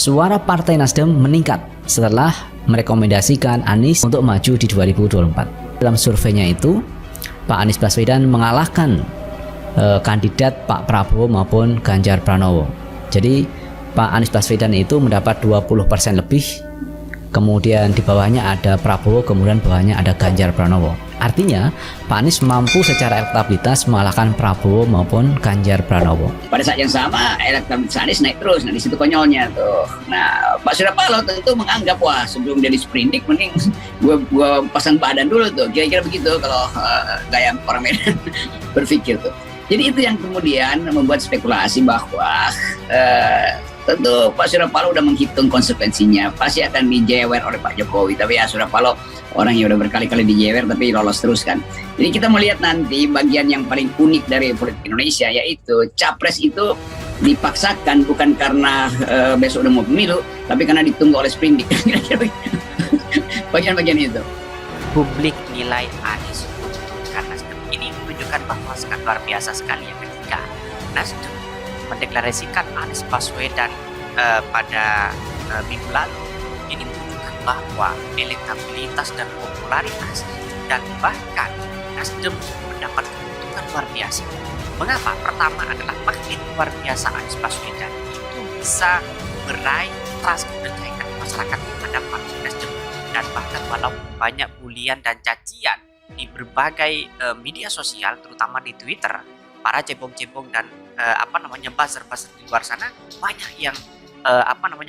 suara Partai Nasdem meningkat setelah merekomendasikan Anies untuk maju di 2024. Dalam surveinya itu, Pak Anies Baswedan mengalahkan kandidat Pak Prabowo maupun Ganjar Pranowo. Jadi Pak Anies Baswedan itu mendapat 20% lebih, kemudian di bawahnya ada Prabowo, kemudian bawahnya ada Ganjar Pranowo. Artinya Pak Anies mampu secara elektabilitas mengalahkan Prabowo maupun Ganjar Pranowo. Pada saat yang sama elektabilitas Anies naik terus. Nah di situ konyolnya tuh. Nah Pak Surya Paloh tentu menganggap, wah sebelum jadi sprindik mending gua pasang badan dulu tuh. Kira-kira begitu kalau gaya orang Medan berpikir tuh. Jadi itu yang kemudian membuat spekulasi bahwa tentu Pak Surya Paloh udah menghitung konsekuensinya. Pasti akan dijewer oleh Pak Jokowi. Tapi ya Surya Paloh orang yang udah berkali-kali dijewer tapi lolos terus kan. Jadi kita melihat nanti bagian yang paling unik dari politik Indonesia, yaitu capres itu dipaksakan bukan karena besok udah mau pemilu, tapi karena ditunggu oleh sprindik. Bagian-bagian itu. Publik nilai Anies menguntungkan Nasdem. Ini menunjukkan bahwa sangat luar biasa sekali ya ketika Nasdem mendeklarasikan Anies Baswedan pada minggu lalu. Ini menunjukkan bahwa elektabilitas dan popularitas dan bahkan Nasdem mendapat keuntungan luar biasa. Mengapa? Pertama adalah makin luar biasa Anies Baswedan itu bisa meraih trust kepercayaan masyarakat terhadap Partai Nasdem, dan bahkan walaupun banyak bulian dan cacian di berbagai media sosial, terutama di Twitter, para cebong-cebong dan buzzer-buzzer di luar sana banyak yang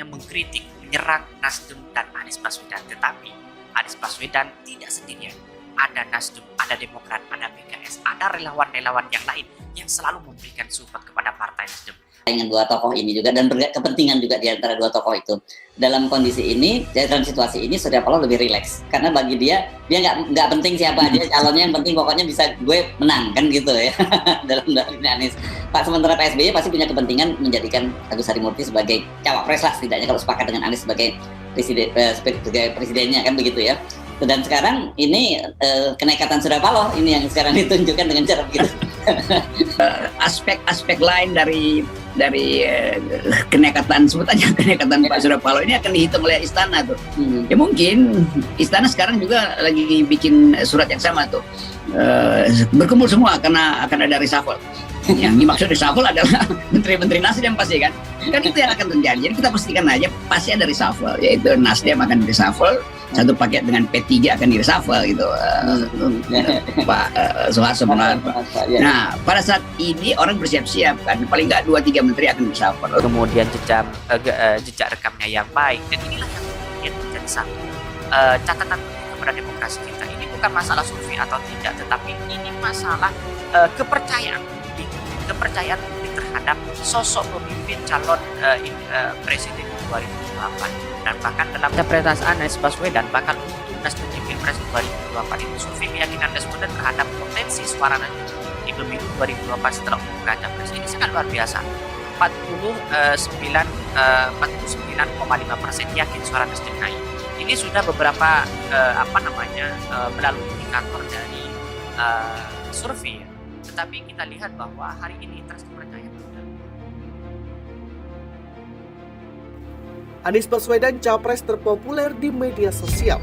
mengkritik, menyerang Nasdem dan Anies Baswedan. Tetapi Anies Baswedan tidak sendirian. Ada Nasdem, ada Demokrat, ada PKS, ada relawan-relawan yang lain yang selalu memberikan support kepada Partai Nasdem. Dengan dua tokoh ini juga, dan kepentingan juga di antara dua tokoh itu. Dalam kondisi ini, dalam situasi ini Surya Paloh lebih rileks, karena bagi dia nggak penting siapa aja calonnya, yang penting pokoknya bisa gue menang kan gitu ya. dalam ini Anies. Pak, sementara Pak SBY pasti punya kepentingan menjadikan Agus Harimurti sebagai cawapres lah, setidaknya kalau sepakat dengan Anies sebagai presidennya kan begitu ya. Dan sekarang ini kenekatan Surya Paloh ini yang sekarang ditunjukkan dengan cara begitu. Aspek-aspek lain dari kenekatan, sebut aja kenekatan Pak Surya Paloh ini akan dihitung oleh istana tuh. Ya mungkin istana sekarang juga lagi bikin surat yang sama tuh, berkumpul semua karena akan ada reshuffle. Yang dimaksud reshuffle adalah menteri-menteri Nasdem pasti kan itu yang akan terjadi. Jadi kita pastikan aja pasti ada reshuffle, yaitu Nasdem akan reshuffle, satu paket dengan P3 akan di-reshuffle gitu. Pak Soeharto Monoarfa. Nah, pada saat ini orang bersiap-siap kan, paling nggak 2-3 menteri akan reshuffle. Kemudian jejak rekamnya yang baik, dan inilah yang kemudian menjadi satu catatan kepada demokrasi kita. Ini bukan masalah survei atau tidak, tetapi ini masalah kepercayaan publik terhadap sosok pemimpin calon presiden 2024. Dan bahkan dalam interpretasi Anies Baswedan bakal untuk Nasdem di Pilpres 2024 itu, survei keyakinan Baswedan terhadap potensi suara Nasdem di pemilu 2024 setelah umumkan capres ini sangat luar biasa. 49,5% yakin suara Nasdem naik. Ini sudah beberapa melalui indikator dari survei. Tetapi kita lihat bahwa hari ini trust kepercayaan. Anies Baswedan capres terpopuler di media sosial.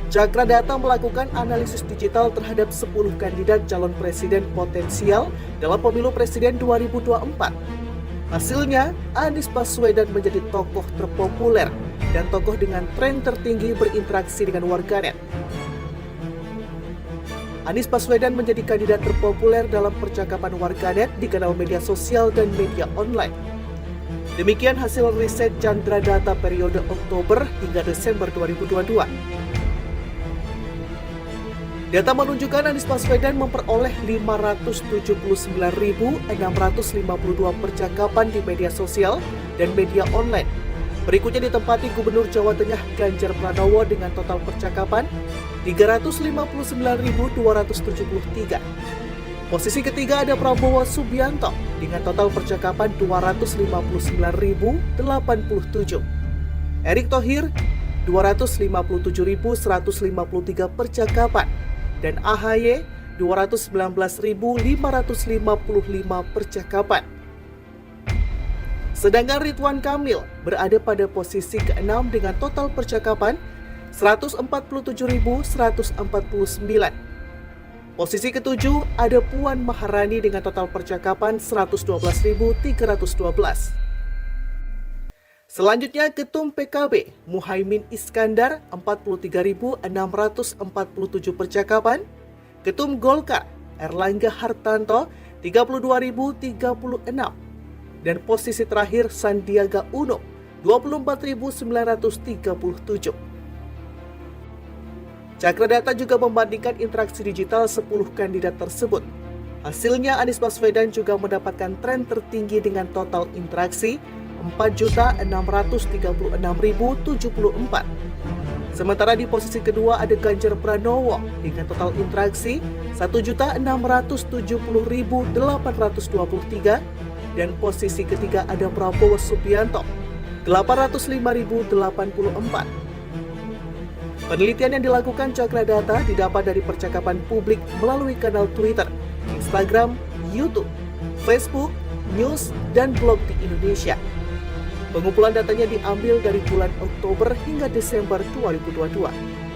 Cakra Data melakukan analisis digital terhadap 10 kandidat calon presiden potensial dalam pemilu presiden 2024. Hasilnya, Anies Baswedan menjadi tokoh terpopuler dan tokoh dengan tren tertinggi berinteraksi dengan warganet. Anies Baswedan menjadi kandidat terpopuler dalam percakapan warganet di kanal media sosial dan media online. Demikian hasil riset Chandra Data periode Oktober hingga Desember 2022. Data menunjukkan Anies Baswedan memperoleh 579.652 percakapan di media sosial dan media online. Berikutnya ditempati Gubernur Jawa Tengah Ganjar Pranowo dengan total percakapan 359.273. Posisi ketiga ada Prabowo Subianto dengan total percakapan 259.087. Erick Thohir 257.153 percakapan dan AHY 219.555 percakapan. Sedangkan Ridwan Kamil berada pada posisi ke-6 dengan total percakapan 147.149. Posisi ke-7 ada Puan Maharani dengan total percakapan 112.312. Selanjutnya Ketum PKB Muhaimin Iskandar 43.647 percakapan, Ketum Golkar Erlangga Hartanto 32.036. Dan posisi terakhir Sandiaga Uno 24.937. Cakradata juga membandingkan interaksi digital 10 kandidat tersebut. Hasilnya Anies Baswedan juga mendapatkan tren tertinggi dengan total interaksi 4.636.074. Sementara di posisi kedua ada Ganjar Pranowo dengan total interaksi 1.670.823 dan posisi ketiga ada Prabowo Subianto 805.084. Penelitian yang dilakukan Cakradata didapat dari percakapan publik melalui kanal Twitter, Instagram, YouTube, Facebook, news, dan blog di Indonesia. Pengumpulan datanya diambil dari bulan Oktober hingga Desember 2022.